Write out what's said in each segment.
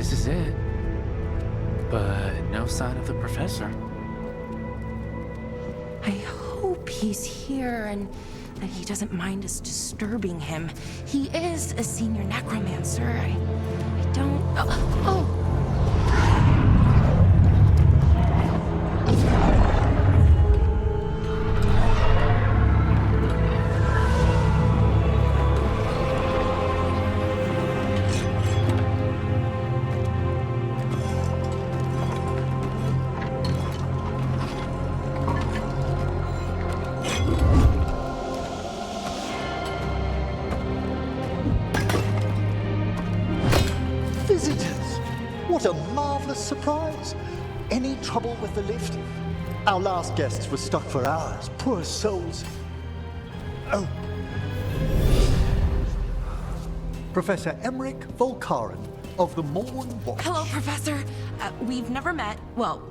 this is it. But no sign of the professor. I hope he's here and that he doesn't mind us disturbing him. He is a senior necromancer. I don't... Oh! Visitors! What a marvelous surprise! Any trouble with the lift? Our last guests were stuck for hours. Poor souls. Oh. Professor Emmerich Volkaren of the Morn Watch. Hello, Professor. We've never met, well,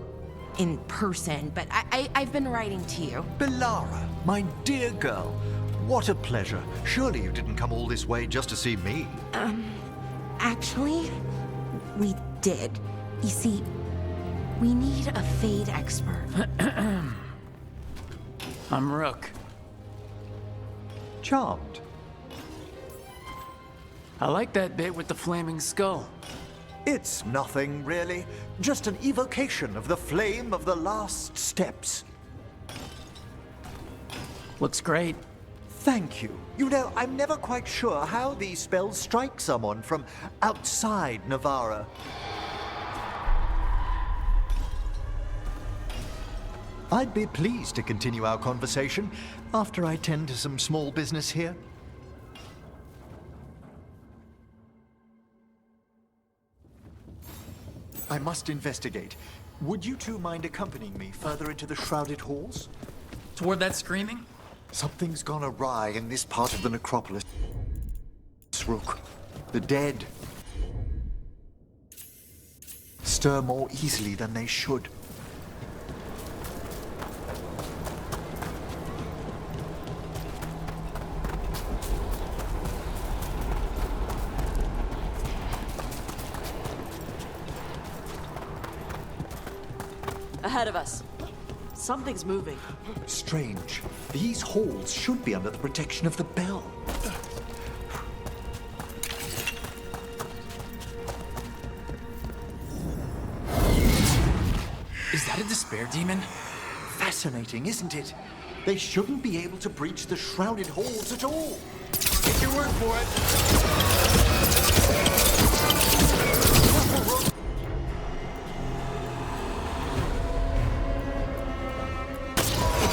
in person, but I've been writing to you. Belara, my dear girl. What a pleasure. Surely you didn't come all this way just to see me. Actually, we did. You see, we need a Fade expert. I'm Rook. Charmed. I like that bit with the flaming skull. It's nothing, really. Just an evocation of the flame of the last steps. Looks great. Thank you. You know, I'm never quite sure how these spells strike someone from outside Navarra. I'd be pleased to continue our conversation after I tend to some small business here. I must investigate. Would you two mind accompanying me further into the shrouded halls? Toward that screaming? Something's gone awry in this part of the necropolis. Rook, the dead stir more easily than they should. Ahead of us. Something's moving. Strange. These halls should be under the protection of the bell. Is that a despair demon? Fascinating, isn't it? They shouldn't be able to breach the shrouded halls at all. Take your word for it.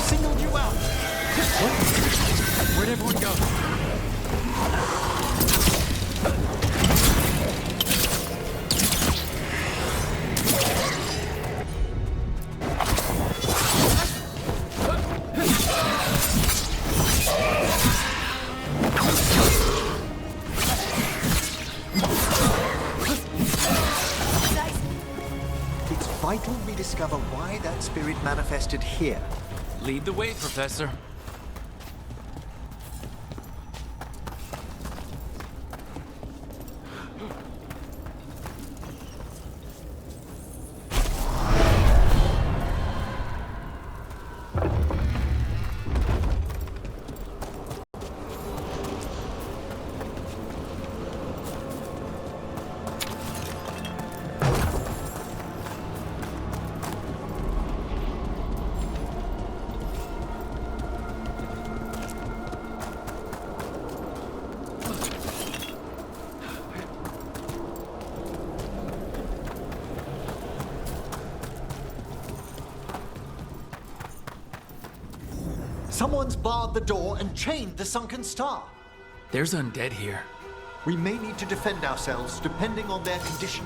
Singled you out. Where'd everyone go? It's vital we discover why that spirit manifested here. Lead the way, Professor. Someone's barred the door and chained the sunken star. There's undead here. We may need to defend ourselves depending on their condition.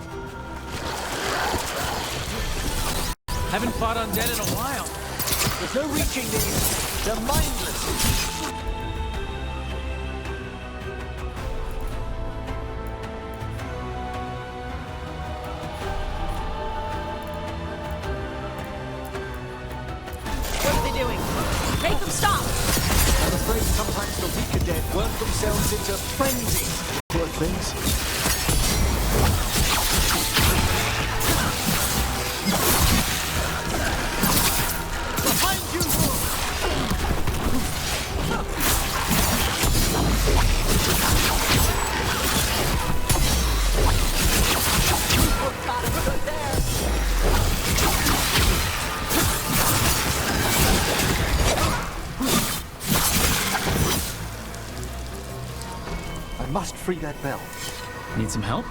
Haven't fought undead in a while. There's no reaching these. They're mindless. What are they doing? Make them stop! I'm afraid sometimes the weaker dead work themselves into frenzy. Poor things. must free that bell. Need some help?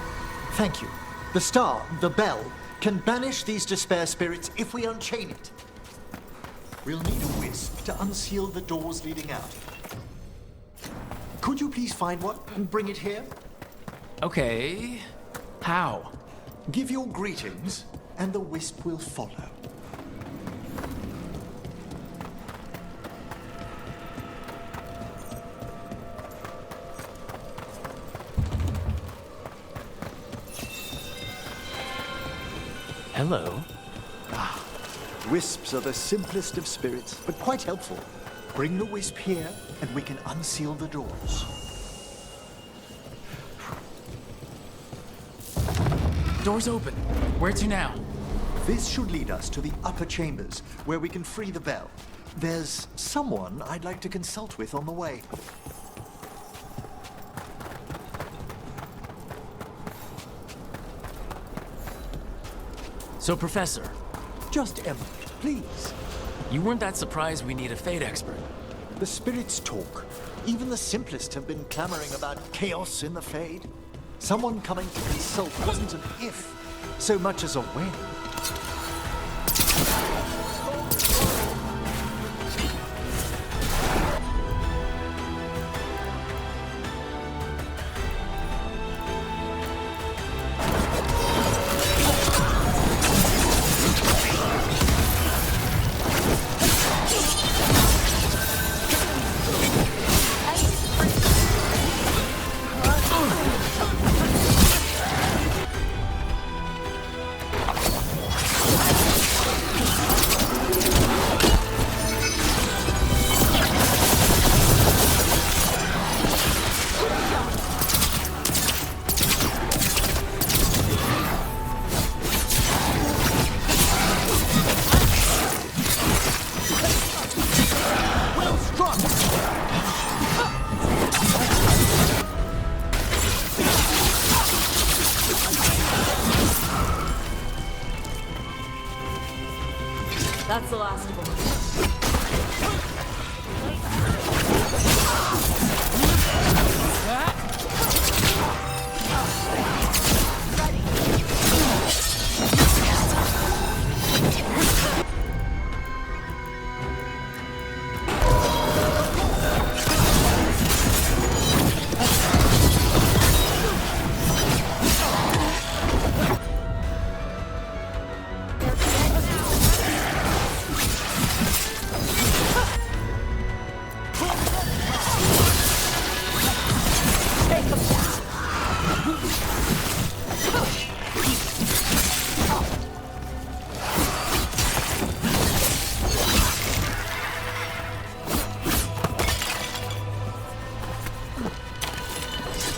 Thank you. The star, the bell, can banish these despair spirits if we unchain it. We'll need a wisp to unseal the doors leading out. Could you please find one and bring it here? Okay. How? Give your greetings, and the wisp will follow. Hello. Wisps are the simplest of spirits, but quite helpful. Bring the wisp here, and we can unseal the doors. Door's open. Where to now? This should lead us to the upper chambers, where we can free the bell. There's someone I'd like to consult with on the way. So, Professor, Just Emily, please. you weren't that surprised we need a fate expert. The spirits talk. Even the simplest have been clamoring about chaos in the Fade. Someone coming to consult wasn't an if, so much as a when. That's the last of them.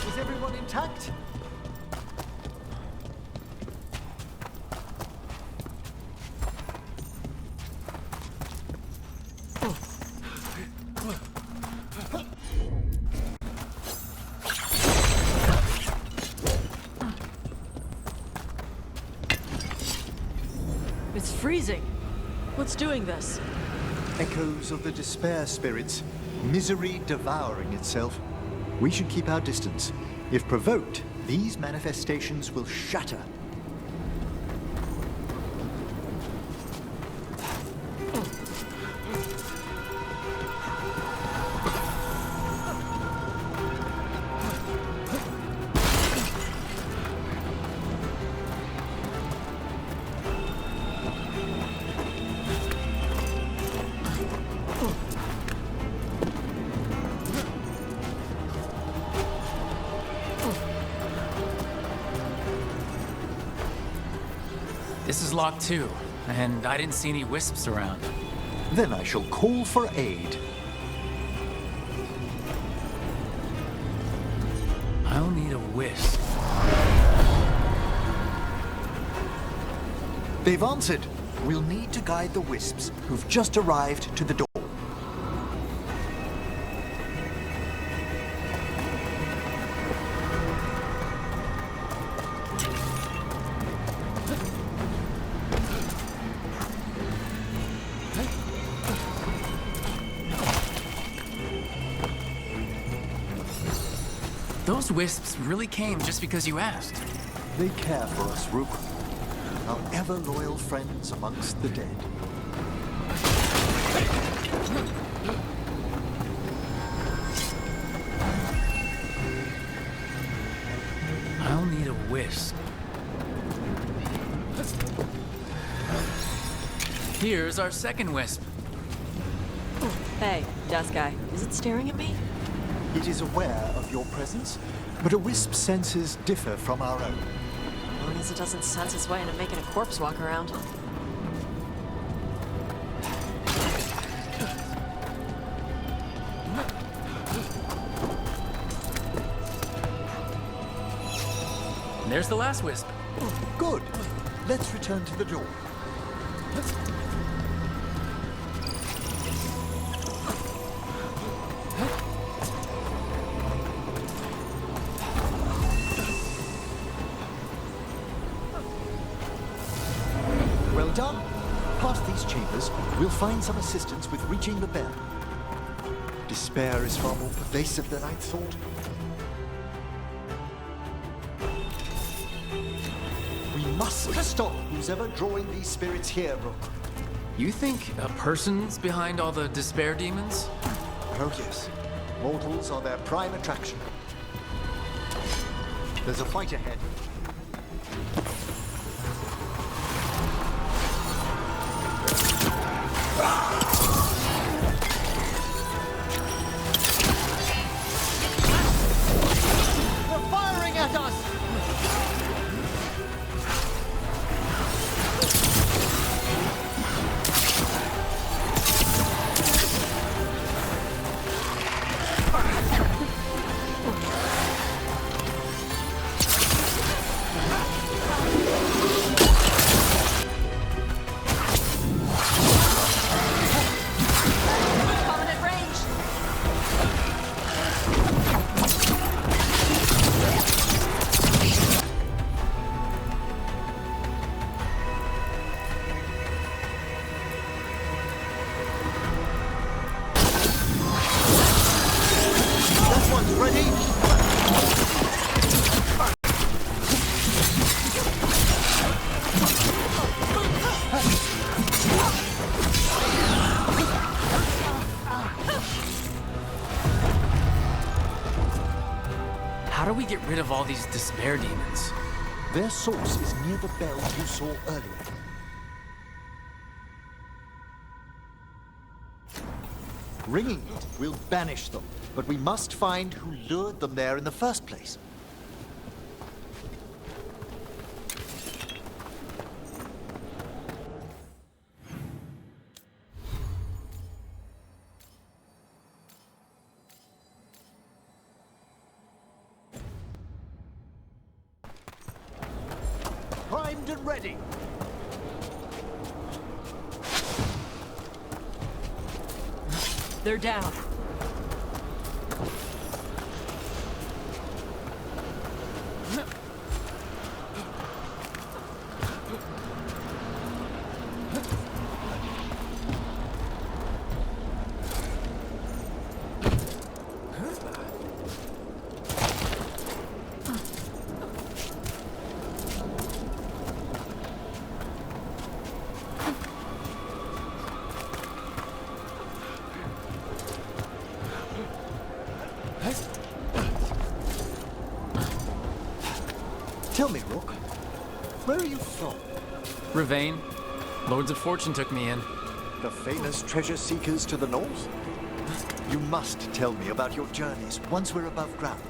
Is everyone intact? It's freezing. What's doing this? Echoes of the despair spirits, misery devouring itself. We should keep our distance. If provoked, these manifestations will shatter. This is locked too, and I didn't see any wisps around. Then I shall call for aid. I'll need a wisp. They've answered. We'll need to guide the wisps who've just arrived to the door. Those wisps really came just because you asked. They care for us, Rook. Our ever-loyal friends amongst the dead. I'll need a wisp. Here's our second wisp. Hey, desk guy. Is it staring at me? It is aware of your presence, but a wisp's senses differ from our own. As long as it doesn't sense its way into making a corpse walk around. And there's the last wisp. Good. Let's return to the door. Well done. Past these chambers, we'll find some assistance with reaching the bell. Despair is far more pervasive than I'd thought. We must stop who's ever drawing these spirits here, Rook. You think a person's behind all the despair demons? Oh yes. Mortals are their prime attraction. There's a fight ahead. They're firing at us! Covenant range! That one's ready! How do we get rid of all these despair demons? Their source is near the bell you saw earlier. Ringing it will banish them, but we must find who lured them there in the first place. Primed and ready. They're down. Tell me, Rook, where are you from? Ravane. Lords of Fortune took me in. The famous treasure seekers to the north? You must tell me about your journeys once we're above ground.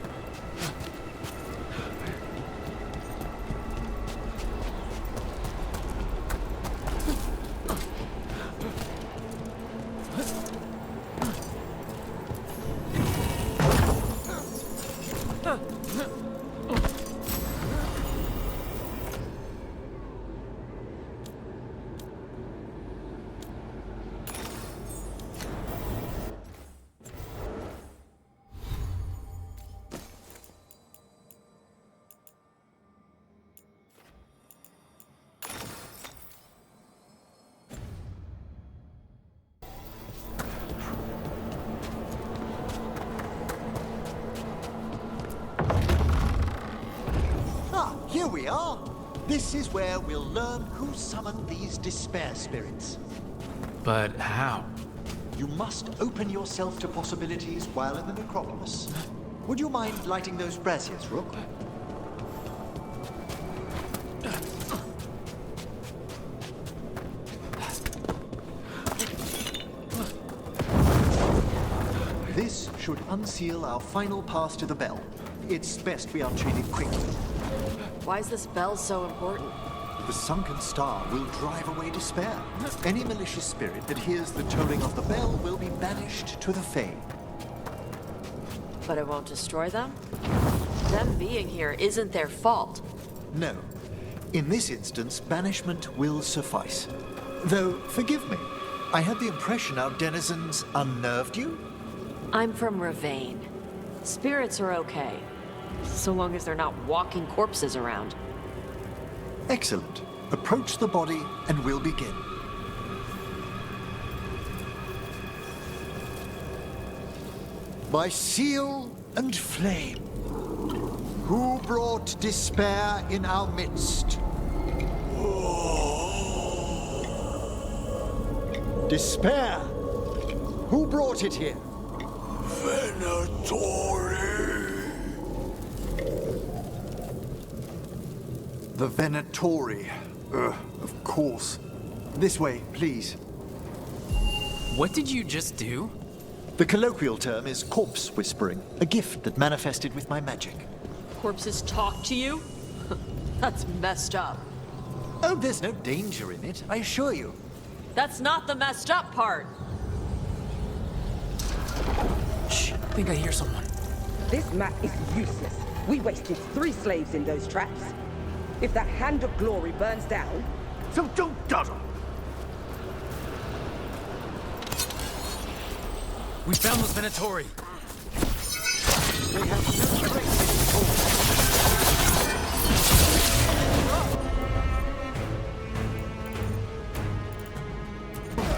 we are. This is where we'll learn who summoned these despair spirits. But how? You must open yourself to possibilities while in the necropolis. Would you mind lighting those braziers, Rook? This should unseal our final pass to the bell. It's best we unchain it quickly. Why is this bell so important? The sunken star will drive away despair. Any malicious spirit that hears the tolling of the bell will be banished to the Fae. But it won't destroy them? Them being here isn't their fault. No. In this instance, banishment will suffice. Though, forgive me, I had the impression our denizens unnerved you? I'm from Ravane. Spirits are okay, so long as they're not walking corpses around. Excellent. Approach the body and we'll begin. By seal and flame, who brought despair in our midst? Despair! Who brought it here? The Venatori. Of course. This way, please. What did you just do? The colloquial term is corpse whispering, a gift that manifested with my magic. Corpses talk to you? That's messed up. Oh, there's no danger in it, I assure you. That's not the messed up part. Shh, I think I hear someone. This map is useless. We wasted 3 slaves in those traps. If that Hand of Glory burns down... So don't dawdle! We found those Venatori. They have no trace of force.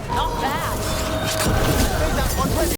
Not bad. There's that one ready!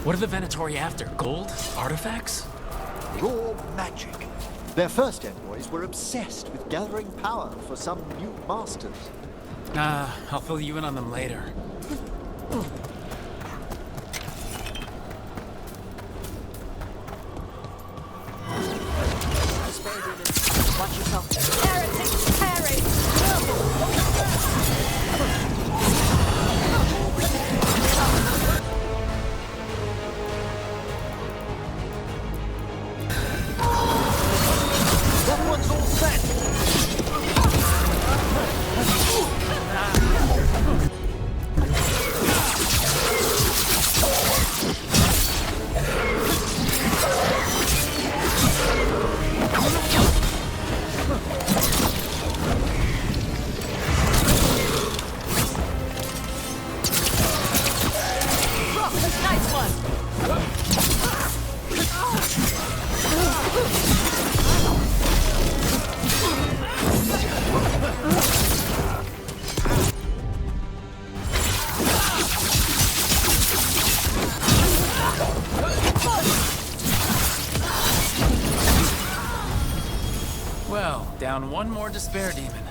What are the Venatori after? Gold? Artifacts? Raw magic. Their first envoys were obsessed with gathering power for some new masters. I'll fill you in on them later. Watch yourself. Heretic! That one's all set! Nice one! Well, down one more despair demon.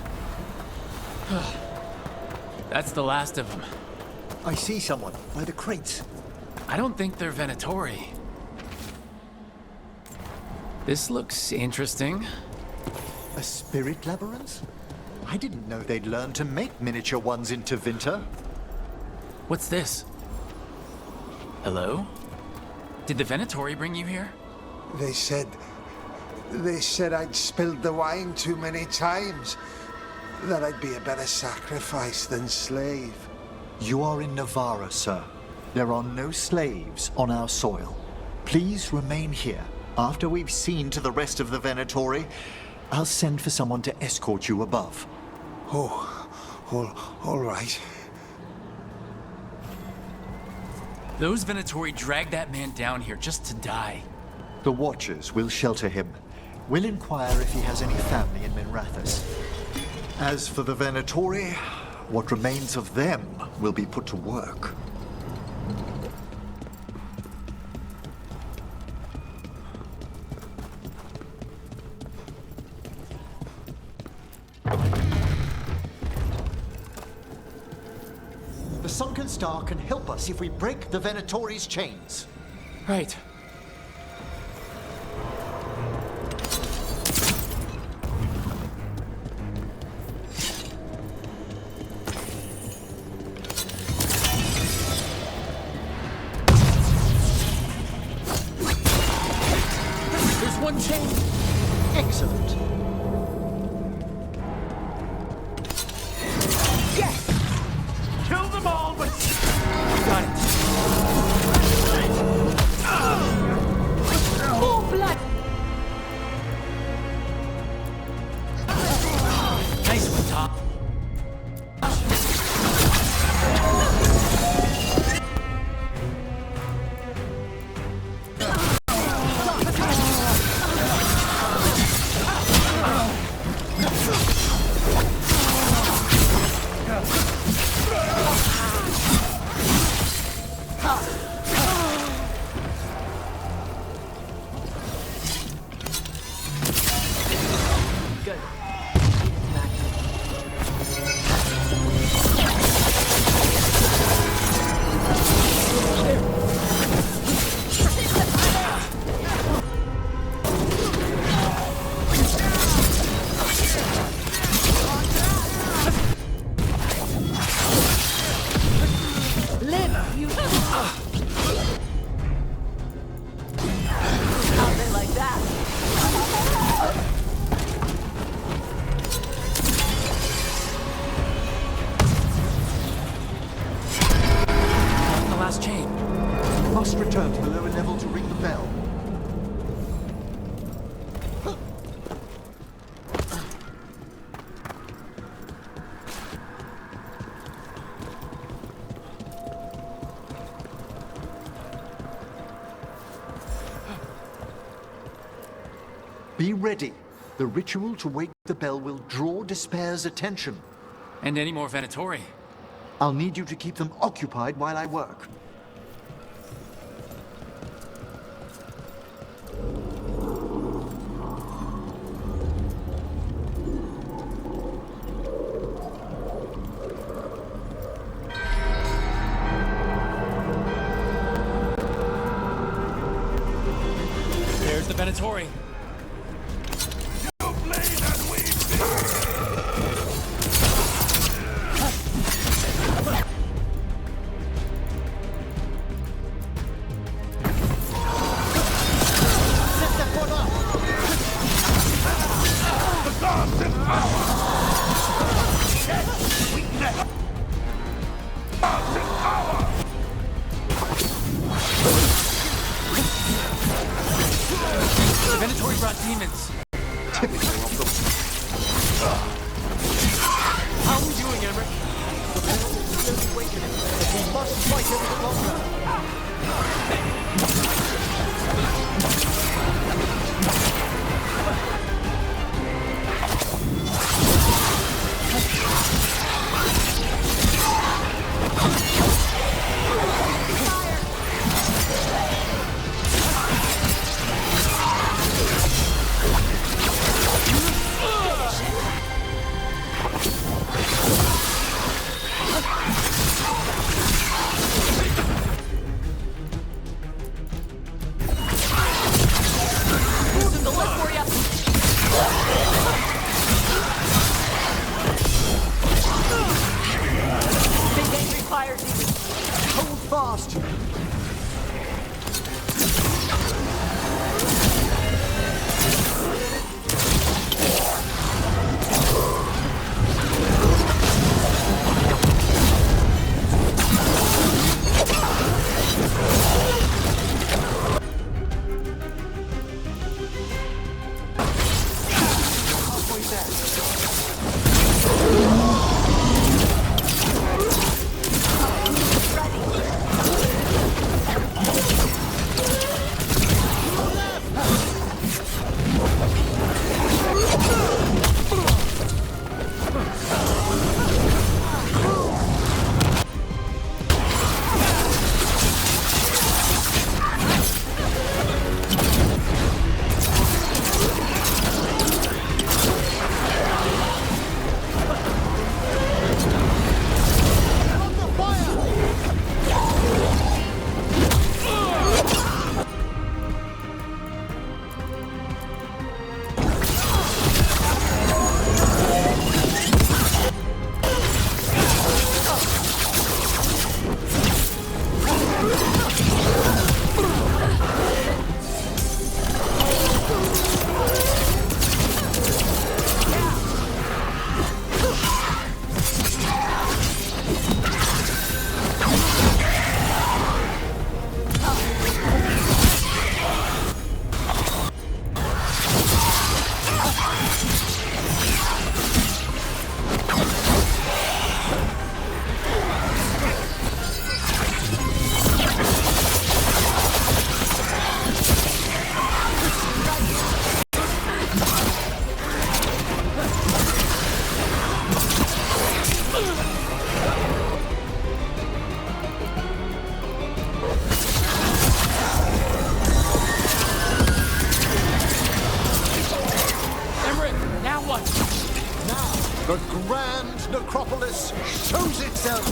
That's the last of them. I see someone by the crates. I don't think they're Venatori. This looks interesting. A spirit labyrinth? I didn't know they'd learned to make miniature ones in Tevinter. What's this? Hello? Did the Venatori bring you here? They said I'd spilled the wine too many times. That I'd be a better sacrifice than slave. You are in Navarra, sir. There are no slaves on our soil. Please remain here. After we've seen to the rest of the Venatori, I'll send for someone to escort you above. Oh, all right. Those Venatori dragged that man down here just to die. The Watchers will shelter him. We'll inquire if he has any family in Minrathous. As for the Venatori, what remains of them will be put to work. The Sunken Star can help us if we break the Venatori's chains. Right. There's one chain. Excellent. Kill them all, but... Got it. Oh, blood! Nice one, Tom. Must return to the lower level to ring the bell. Be ready. The ritual to wake the bell will draw Despair's attention. And any more Venatori. I'll need you to keep them occupied while I work. There's the Venatori. The Venatori brought demons. Typical of them. How are we doing, Emmerich? We must fight a little longer. The Grand Necropolis shows itself!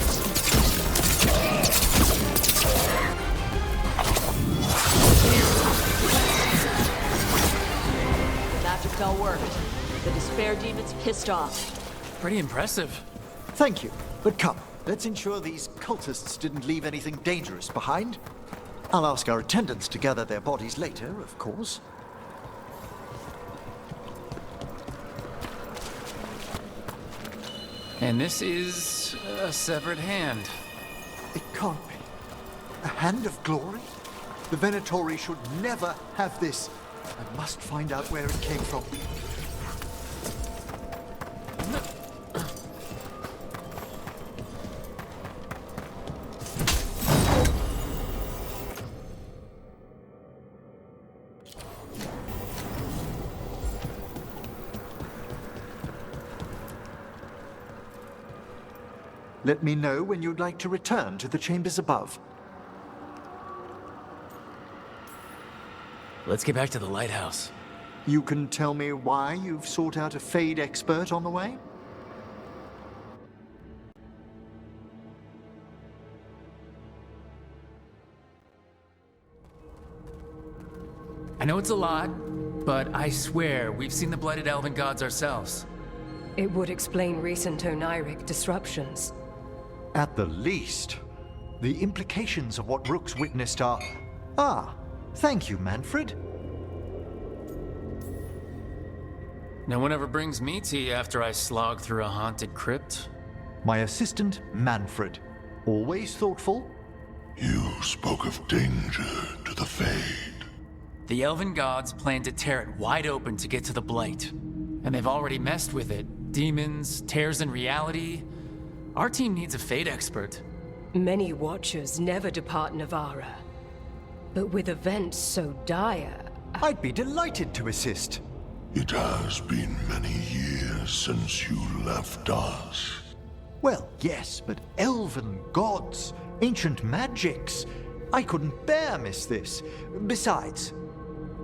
The magic spell worked. The despair demon's pissed off. Pretty impressive. Thank you, but come, let's ensure these cultists didn't leave anything dangerous behind. I'll ask our attendants to gather their bodies later, of course. And this is a severed hand. It can't be. A hand of glory? The Venatori should never have this. I must find out where it came from. Let me know when you'd like to return to the chambers above. Let's get back to the lighthouse. You can tell me why you've sought out a Fade expert on the way? I know it's a lot, but I swear we've seen the blighted elven gods ourselves. It would explain recent Oniric disruptions. At the least. The implications of what Rook's witnessed are... Ah, thank you, Manfred. No one ever brings me tea after I slog through a haunted crypt. My assistant, Manfred. Always thoughtful. You spoke of danger to the Fade. The elven gods plan to tear it wide open to get to the blight. And they've already messed with it. Demons, tears in reality. Our team needs a Fade expert. Many Watchers never depart Navara. But with events so dire... I'd be delighted to assist. It has been many years since you left us. Well, yes, but elven gods, ancient magics. I couldn't bear miss this. Besides,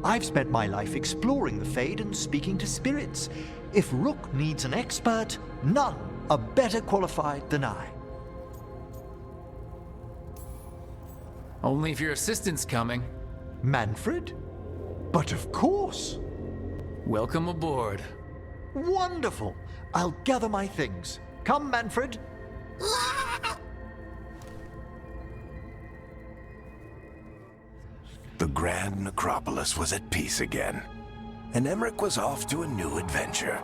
I've spent my life exploring the Fade and speaking to spirits. If Rook needs an expert, none are better qualified than I. Only if your assistant's coming. Manfred? But of course. Welcome aboard. Wonderful. I'll gather my things. Come, Manfred. The Grand Necropolis was at peace again, and Emmerich was off to a new adventure.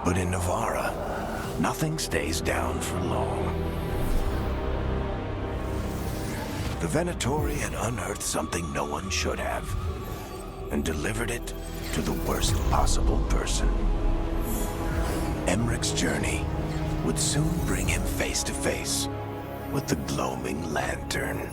But in Navara, nothing stays down for long. The Venatori had unearthed something no one should have, and delivered it to the worst possible person. Emmerich's journey would soon bring him face to face with the gloaming lantern.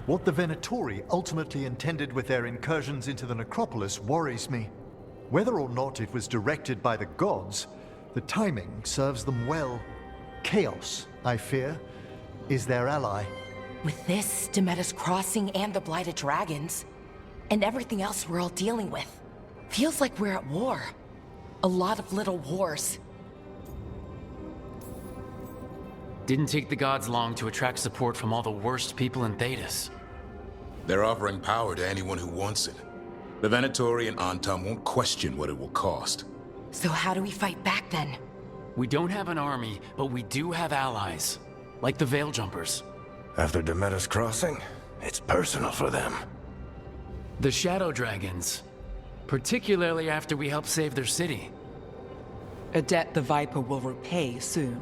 What the Venatori ultimately intended with their incursions into the necropolis worries me. Whether or not it was directed by the gods, the timing serves them well. Chaos, I fear, is their ally. With this, Demeter's Crossing and the Blighted Dragons, and everything else we're all dealing with, feels like we're at war. A lot of little wars. Didn't take the gods long to attract support from all the worst people in Thedas. They're offering power to anyone who wants it. The Venatori and Antum won't question what it will cost. So how do we fight back then? We don't have an army, but we do have allies. Like the Veil Jumpers. After Demeter's Crossing, it's personal for them. The Shadow Dragons. Particularly after we helped save their city. A debt the Viper will repay soon.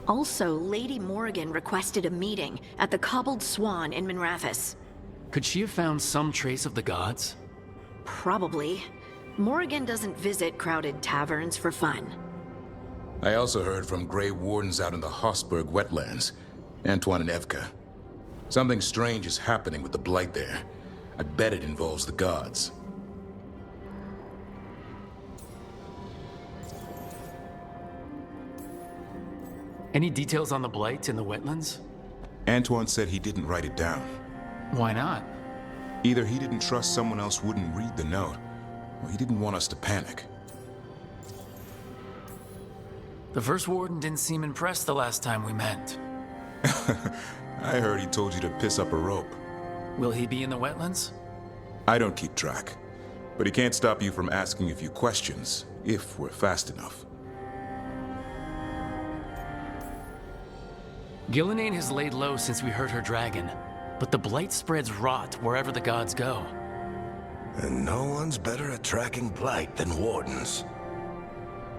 Also, Lady Morrigan requested a meeting at the Cobbled Swan in Minrathous. Could she have found some trace of the gods? Probably. Morrigan doesn't visit crowded taverns for fun. I also heard from Grey Wardens out in the Hossberg wetlands, Antoine and Evka. Something strange is happening with the Blight there. I bet it involves the gods. Any details on the blight in the wetlands? Antoine said he didn't write it down. Why not? Either he didn't trust someone else wouldn't read the note, or he didn't want us to panic. The first warden didn't seem impressed the last time we met. I heard he told you to piss up a rope. Will he be in the wetlands? I don't keep track, but he can't stop you from asking a few questions, if we're fast enough. Gillenane has laid low since we heard her dragon, but the blight spreads rot wherever the gods go. And no one's better at tracking blight than wardens.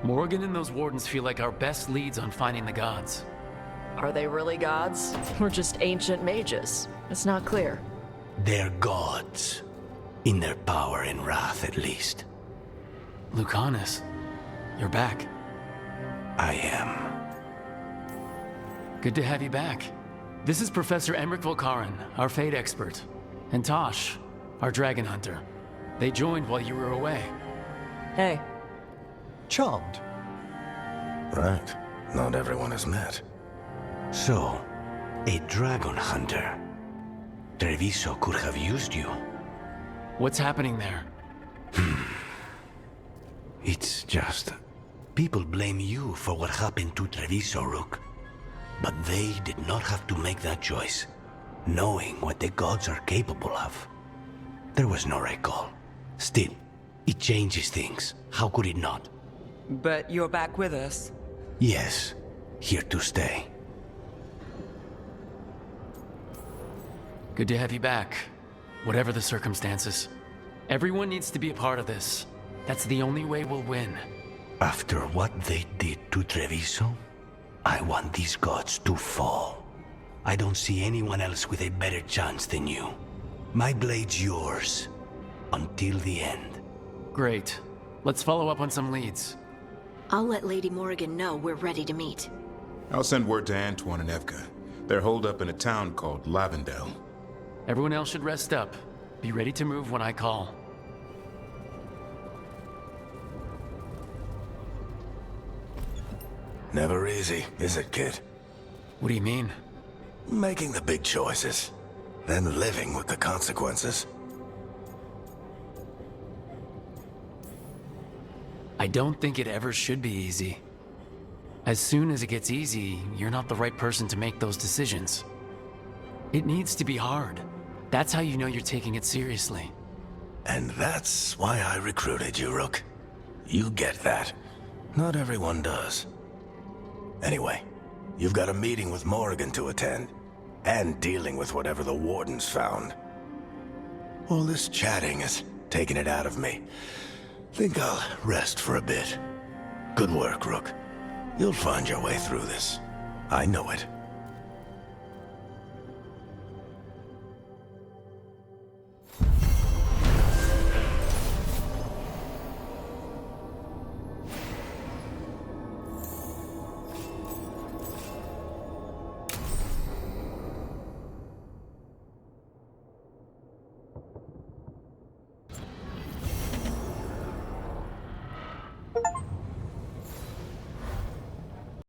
Morgan and those wardens feel like our best leads on finding the gods. Are they really gods? Or just ancient mages? It's not clear. They're gods. In their power and wrath, at least. Lucanus, you're back. I am. Good to have you back. This is Professor Emmerich Volkaren, our fate expert, and Tosh, our dragon hunter. They joined while you were away. Hey. Charmed. Right. Not everyone has met. So, a dragon hunter. Treviso could have used you. What's happening there? It's just... people blame you for what happened to Treviso, Rook. But they did not have to make that choice, knowing what the gods are capable of. There was no recall. Still, it changes things. How could it not? But you're back with us. Yes, here to stay. Good to have you back, whatever the circumstances. Everyone needs to be a part of this. That's the only way we'll win. After what they did to Treviso, I want these gods to fall. I don't see anyone else with a better chance than you. My blade's yours, until the end. Great. Let's follow up on some leads. I'll let Lady Morrigan know we're ready to meet. I'll send word to Antoine and Evka. They're holed up in a town called Lavendel. Everyone else should rest up. Be ready to move when I call. Never easy, is it, kid? What do you mean? Making the big choices, then living with the consequences. I don't think it ever should be easy. As soon as it gets easy, you're not the right person to make those decisions. It needs to be hard. That's how you know you're taking it seriously. And that's why I recruited you, Rook. You get that. Not everyone does. Anyway, you've got a meeting with Morrigan to attend, and dealing with whatever the Wardens found. All this chatting is taking it out of me. Think I'll rest for a bit. Good work, Rook. You'll find your way through this. I know it.